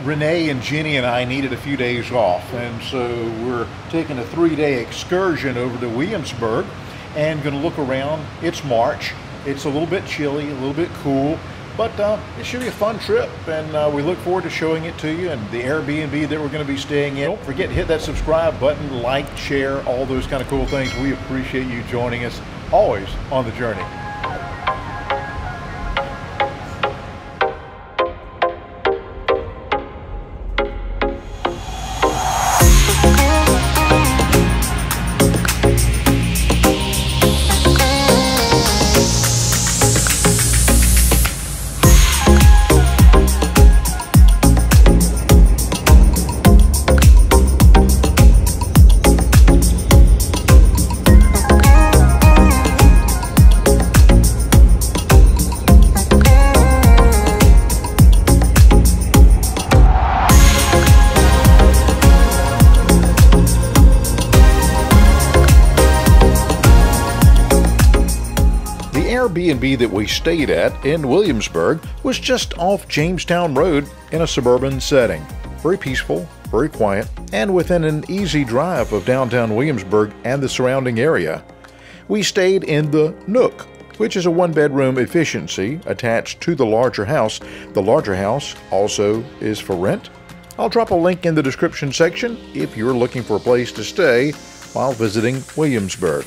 Renee and Jenny and I needed a few days off, and so we're taking a 3-day excursion over to Williamsburg and going to look around. It's March. It's a little bit chilly, a little bit cool, but it should be a fun trip, and we look forward to showing it to you and the Airbnb that we're going to be staying in. Don't forget to hit that subscribe button, like, share, all those kind of cool things. We appreciate you joining us always on the journey. Airbnb that we stayed at in Williamsburg was just off Jamestown Road in a suburban setting. Very peaceful, very quiet, and within an easy drive of downtown Williamsburg and the surrounding area. We stayed in the Nook, which is a one-bedroom efficiency attached to the larger house. The larger house also is for rent. I'll drop a link in the description section if you're looking for a place to stay while visiting Williamsburg.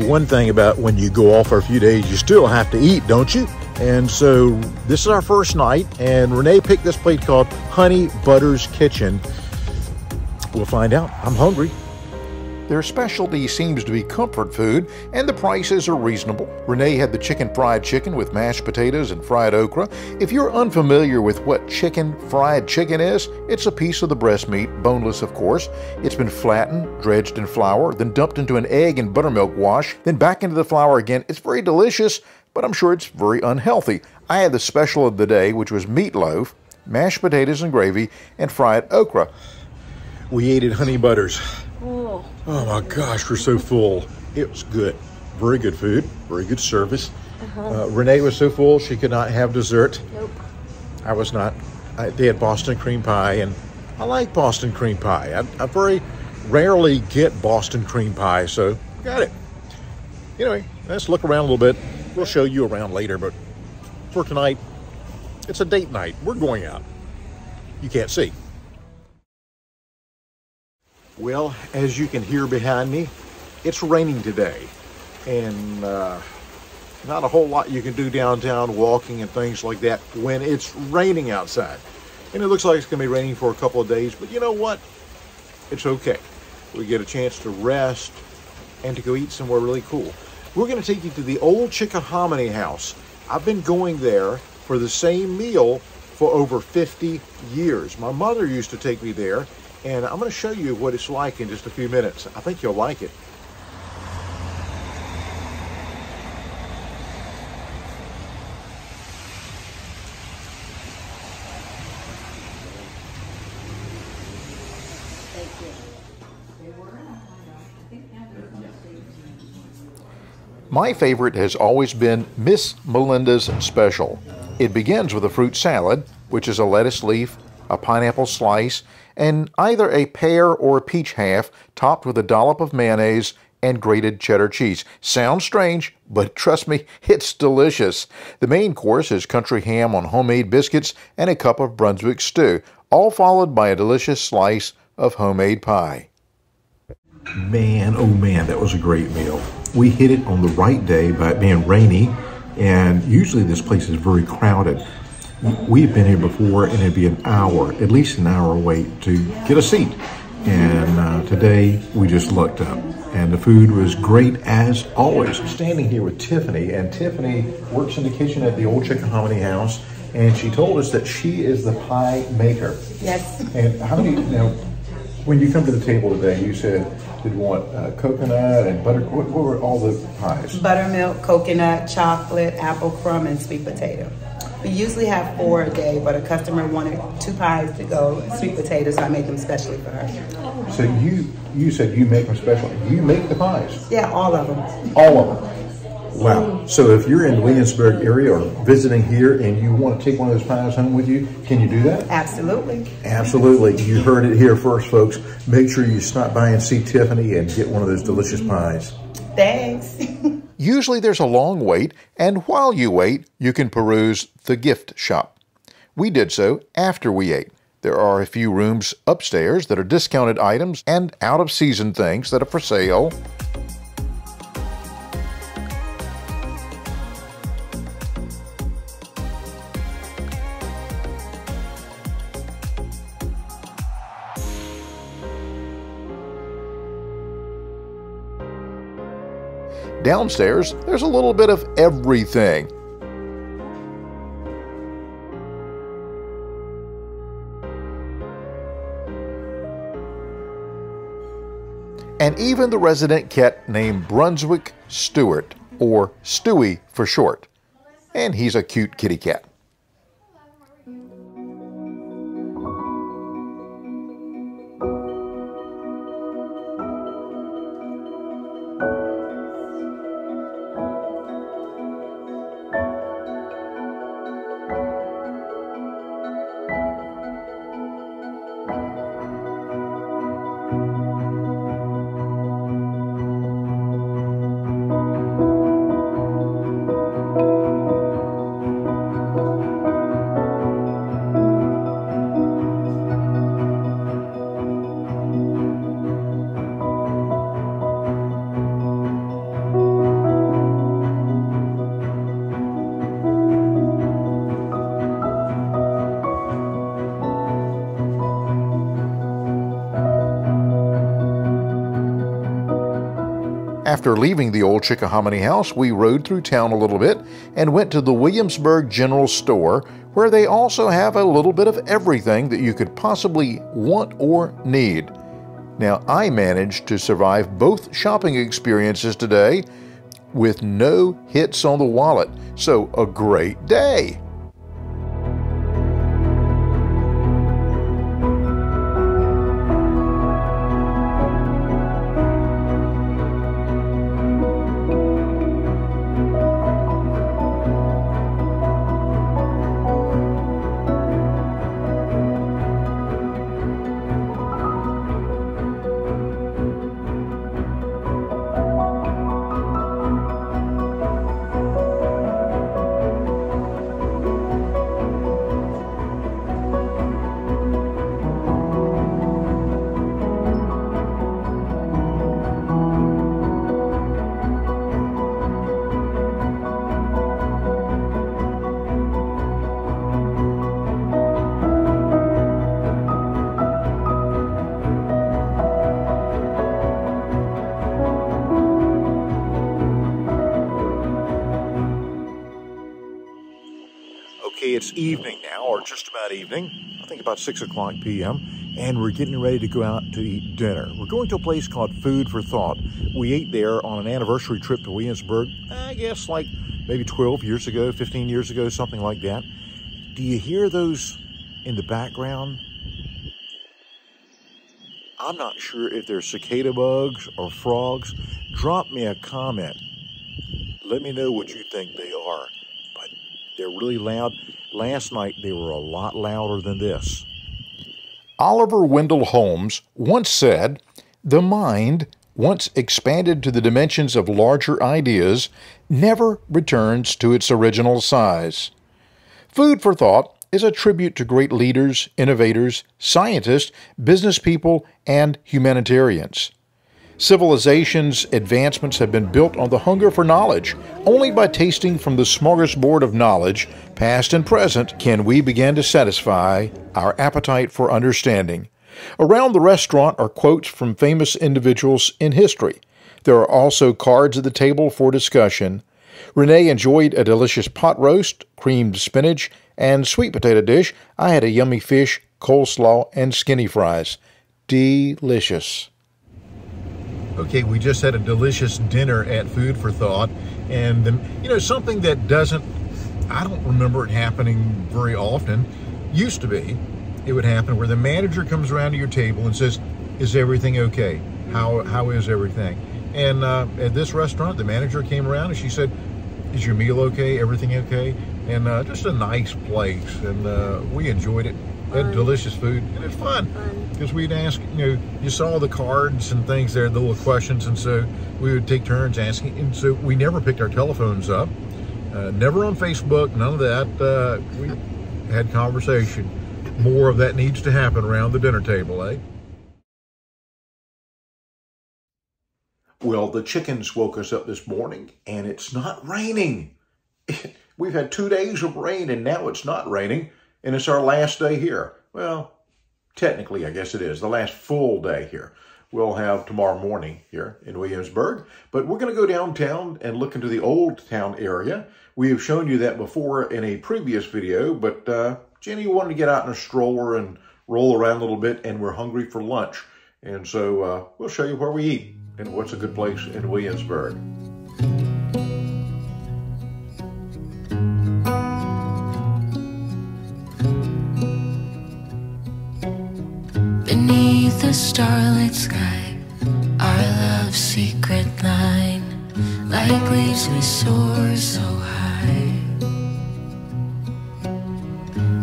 One thing about when you go off for a few days, you still have to eat, don't you? And so this is our first night, and Renee picked this place called Honey Butter's Kitchen. We'll find out. I'm hungry. Their specialty seems to be comfort food, and the prices are reasonable. Renee had the fried chicken with mashed potatoes and fried okra. If you're unfamiliar with what fried chicken is, it's a piece of the breast meat, boneless of course. It's been flattened, dredged in flour, then dumped into an egg and buttermilk wash, then back into the flour again. It's very delicious, but I'm sure it's very unhealthy. I had the special of the day, which was meatloaf, mashed potatoes and gravy, and fried okra. We ate at Honey Butters. Oh my gosh, we're so full. It was good. Very good food. Very good service. Renee was so full she could not have dessert. Nope. I was not. They had Boston cream pie, and I like Boston cream pie. I very rarely get Boston cream pie, so got it. Anyway, let's look around a little bit. We'll show you around later, but for tonight, it's a date night. We're going out. You can't see. Well, as you can hear behind me, it's raining today, and not a whole lot you can do downtown walking and things like that when it's raining outside. And it looks like it's going to be raining for a couple of days, but you know what? It's okay. We get a chance to rest and to go eat somewhere really cool. We're going to take you to the old Chickahominy house. I've been going there for the same meal for over 50 years. My mother used to take me there, and I'm going to show you what it's like in just a few minutes. I think you'll like it. My favorite has always been Miss Melinda's Special. It begins with a fruit salad, which is a lettuce leaf, a pineapple slice, and either a pear or a peach half topped with a dollop of mayonnaise and grated cheddar cheese. Sounds strange, but trust me, it's delicious. The main course is country ham on homemade biscuits and a cup of Brunswick stew, all followed by a delicious slice of homemade pie. Man, oh man, that was a great meal. We hit it on the right day by it being rainy, and usually this place is very crowded. We've been here before, and it'd be an hour, at least an hour wait to get a seat. And today we just lucked up, and the food was great as always. I'm standing here with Tiffany, and Tiffany works in the kitchen at the old Chickahominy house, and she told us that she is the pie maker. Yes. And how many, now, When you come to the table today, you said you'd want coconut and butter. What were all the pies? Buttermilk, coconut, chocolate, apple crumb, and sweet potato. We usually have 4 a day, but a customer wanted 2 pies to go sweet potatoes, so I made them specially for her. So you said you make them special. You make the pies? Yeah, all of them. All of them. Wow. So if you're in the Williamsburg area or visiting here and you want to take one of those pies home with you, can you do that? Absolutely. Absolutely. You heard it here first, folks. Make sure you stop by and see Tiffany and get one of those delicious pies. Thanks. Usually there's a long wait, and while you wait, you can peruse the gift shop. We did so after we ate. There are a few rooms upstairs that are discounted items and out-of-season things that are for sale. Downstairs, there's a little bit of everything. And even the resident cat named Brunswick Stewart, or Stewie for short. And he's a cute kitty cat. After leaving the old Chickahominy house, we rode through town a little bit and went to the Williamsburg General Store, where they also have a little bit of everything that you could possibly want or need. Now, I managed to survive both shopping experiences today with no hits on the wallet, so a great day. Okay, it's evening now, or just about evening. I think about 6 o'clock p.m. And we're getting ready to go out to eat dinner. We're going to a place called Food for Thought. We ate there on an anniversary trip to Williamsburg, I guess like maybe 12 years ago, 15 years ago, something like that. Do you hear those in the background? I'm not sure if they're cicada bugs or frogs. Drop me a comment. Let me know what you think they are. But they're really loud. Last night they were a lot louder than this. Oliver Wendell Holmes once said, "The mind, once expanded to the dimensions of larger ideas, never returns to its original size." Food for Thought is a tribute to great leaders, innovators, scientists, business people, and humanitarians. Civilization's advancements have been built on the hunger for knowledge. Only by tasting from the smorgasbord of knowledge, past and present, can we begin to satisfy our appetite for understanding. Around the restaurant are quotes from famous individuals in history. There are also cards at the table for discussion. Renee enjoyed a delicious pot roast, creamed spinach, and sweet potato dish. I had a yummy fish, coleslaw, and skinny fries. delicious. Okay, we just had a delicious dinner at Food for Thought, and something that I don't remember it happening very often. Used to be, it would happen where the manager comes around to your table and says, "Is everything okay? How is everything?" And at this restaurant, the manager came around and she said, "Is your meal okay? Everything okay?" And just a nice place, and we enjoyed it. Had delicious food, and it's fun because we'd ask, you saw the cards and things there, the little questions, and so we would take turns asking. And so we never picked our telephones up, never on Facebook, none of that. We had conversation. More of that needs to happen around the dinner table, eh? Well, the chickens woke us up this morning, and it's not raining. We've had 2 days of rain, and now it's not raining. And it's our last day here. Well, technically, I guess it is. The last full day here. We'll have tomorrow morning here in Williamsburg. But we're going to go downtown and look into the Old Town area. We have shown you that before in a previous video. But Jenny wanted to get out in a stroller and roll around a little bit. And we're hungry for lunch. And so we'll show you where we eat and what's a good place in Williamsburg. Beneath the starlit sky, our love's secret line, like leaves we soar so high.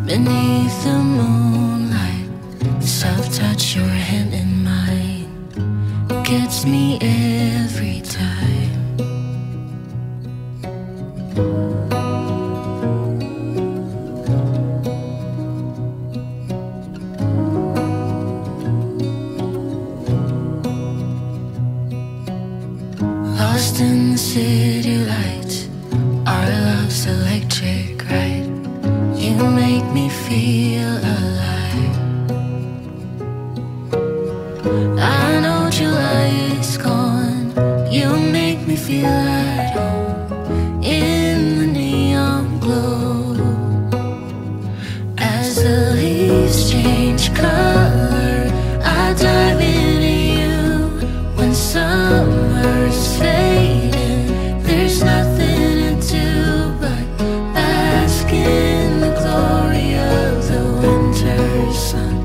Beneath the moonlight, the soft touch your hand in mine gets me every time. Lost in the city lights, our love's electric ride. You make me feel alive. I know July is gone. You make me feel at home in the neon glow. As the leaves change color, I dive into you. When summer's fading, there's nothing to do but bask in the glory of the winter sun.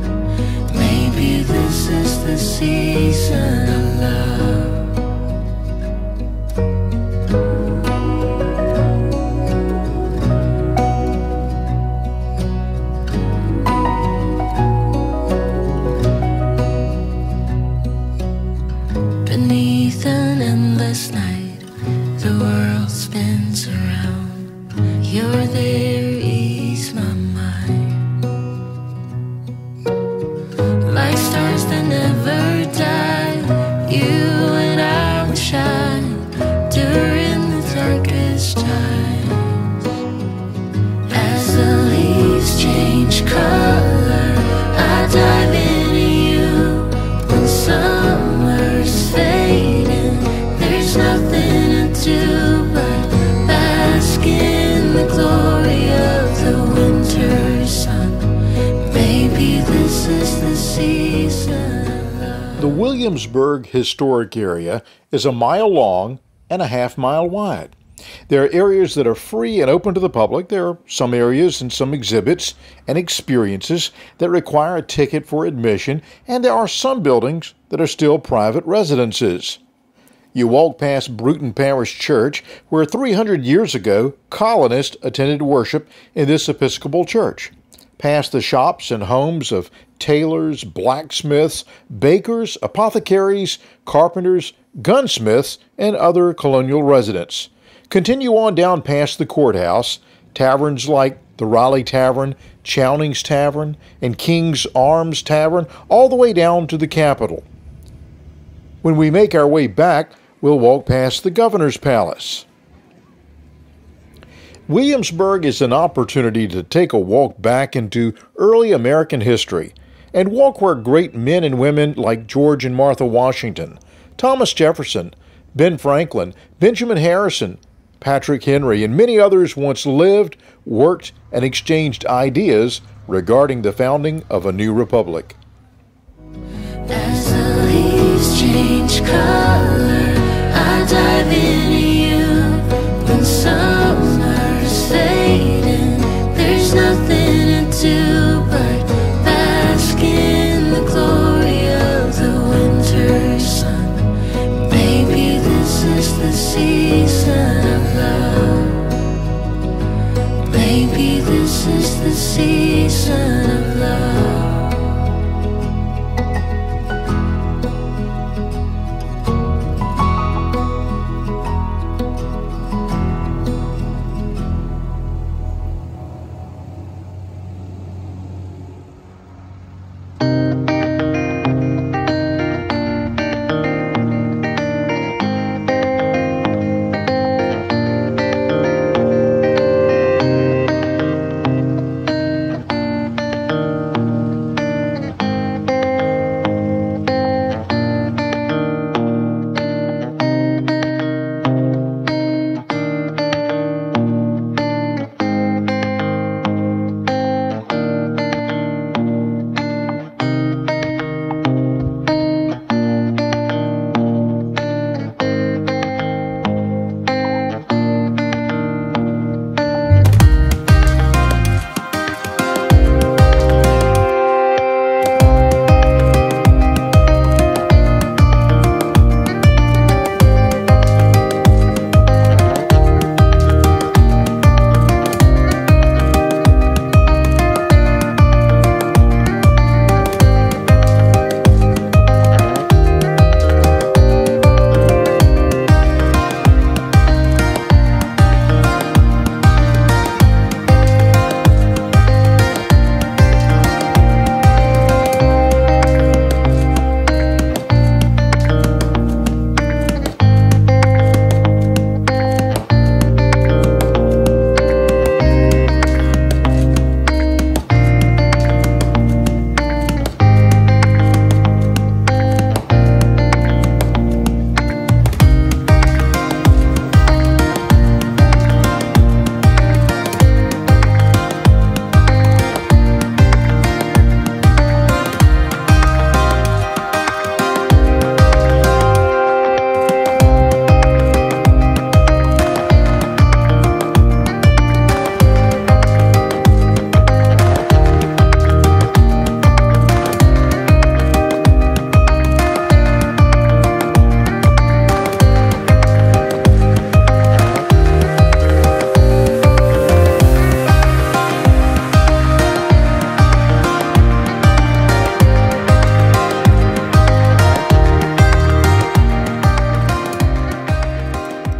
Maybe this is the season of love. Beneath an endless night, the world spins around. You're there, ease my mind. Like stars that never die, you and I will shine during the darkest times. As the leaves change color, I dive into you. When summer's fading, there's nothing to do but bask in the glory of the winter sun. Maybe this is the season of love. The Williamsburg Historic Area is a mile long and a half-mile wide. There are areas that are free and open to the public. There are some areas and some exhibits and experiences that require a ticket for admission, and there are some buildings that are still private residences. You walk past Bruton Parish Church, where 300 years ago, colonists attended worship in this Episcopal church. Past the shops and homes of tailors, blacksmiths, bakers, apothecaries, carpenters, gunsmiths, and other colonial residents. Continue on down past the courthouse, taverns like the Raleigh Tavern, Chowning's Tavern, and King's Arms Tavern, all the way down to the Capitol. When we make our way back, we'll walk past the Governor's Palace. Williamsburg is an opportunity to take a walk back into early American history and walk where great men and women like George and Martha Washington, Thomas Jefferson, Ben Franklin, Benjamin Harrison, Patrick Henry, and many others once lived, worked, and exchanged ideas regarding the founding of a new republic. change color. I dive into you when summer's fading. There's nothing to do but bask in the glory of the winter sun. Maybe this is the season of love. Maybe this is the season of love.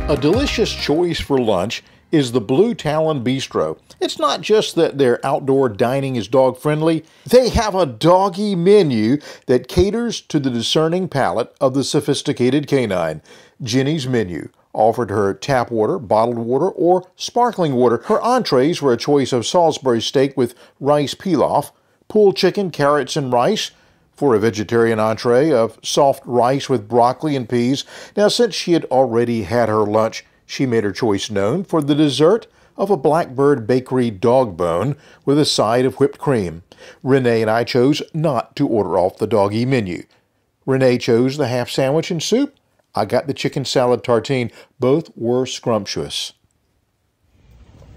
A delicious choice for lunch is the Blue Talon Bistro. It's not just that their outdoor dining is dog-friendly. They have a doggy menu that caters to the discerning palate of the sophisticated canine. Jenny's menu offered her tap water, bottled water, or sparkling water. Her entrees were a choice of Salisbury steak with rice pilaf, pulled chicken, carrots, and rice. For a vegetarian entree of soft rice with broccoli and peas. Now, since she had already had her lunch, she made her choice known for the dessert of a Blackbird Bakery dog bone with a side of whipped cream. Renee and I chose not to order off the doggy menu. Renee chose the half sandwich and soup. I got the chicken salad tartine. Both were scrumptious.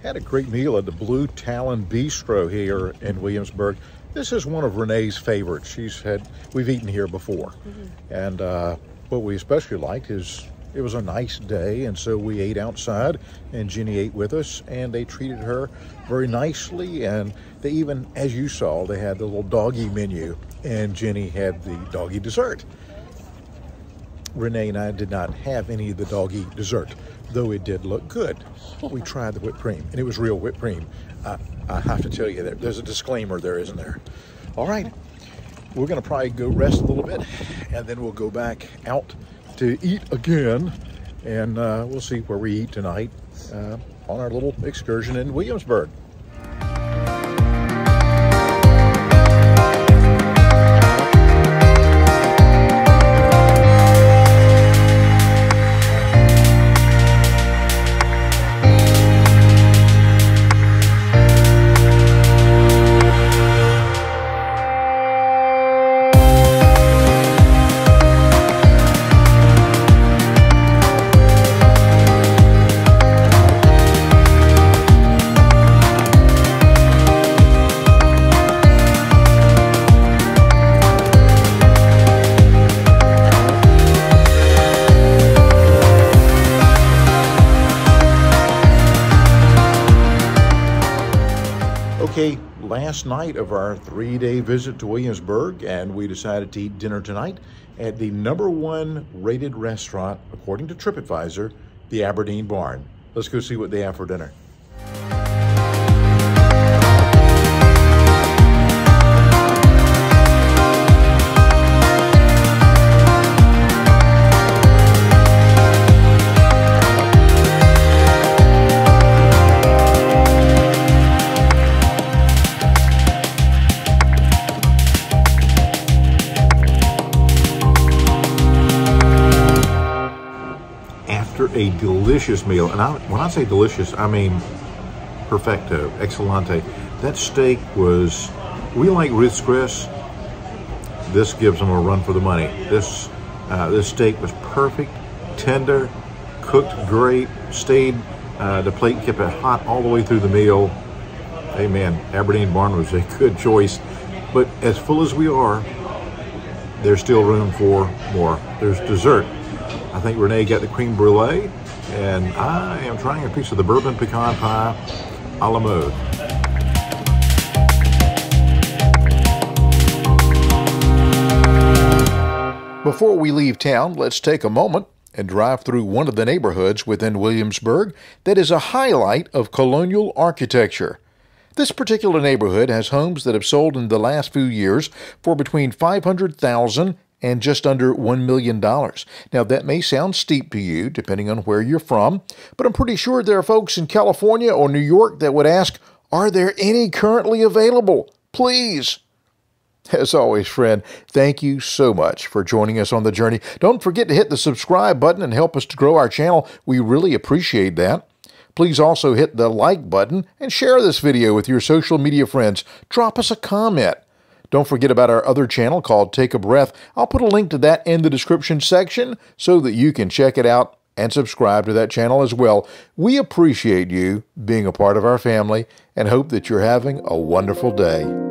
Had a great meal at the Blue Talon Bistro here in Williamsburg. This is one of Renee's favorites. We've eaten here before. And what we especially liked is it was a nice day, and so we ate outside, and Jenny ate with us, and they treated her very nicely, and they even, as you saw, they had the little doggy menu, and Jenny had the doggy dessert. Renee and I did not have any of the doggy dessert, though it did look good. We tried the whipped cream, and it was real whipped cream. I have to tell you, there's a disclaimer there, isn't there? All right, we're going to probably go rest a little bit, and then we'll go back out to eat again, and we'll see where we eat tonight on our little excursion in Williamsburg. last night of our 3-day visit to Williamsburg, and we decided to eat dinner tonight at the #1 rated restaurant, according to TripAdvisor, the Aberdeen Barn. Let's go see what they have for dinner. A delicious meal, and when I say delicious, I mean perfecto, excelente. That steak was, we like Ruth's Chris. This gives them a run for the money. This steak was perfect, tender, cooked great, stayed, the plate kept it hot all the way through the meal. Amen. Aberdeen Barn was a good choice, but as full as we are, there's still room for more. There's dessert. I think Renee got the cream brulee, and I am trying a piece of the bourbon pecan pie a la mode. Before we leave town, let's take a moment and drive through one of the neighborhoods within Williamsburg that is a highlight of colonial architecture. This particular neighborhood has homes that have sold in the last few years for between $500,000 and just under $1 million. Now, that may sound steep to you, depending on where you're from, but I'm pretty sure there are folks in California or New York that would ask, are there any currently available? Please. As always, friend, thank you so much for joining us on the journey. Don't forget to hit the subscribe button and help us to grow our channel. We really appreciate that. Please also hit the like button and share this video with your social media friends. Drop us a comment. Don't forget about our other channel called Take a Breath. I'll put a link to that in the description section so that you can check it out and subscribe to that channel as well. We appreciate you being a part of our family and hope that you're having a wonderful day.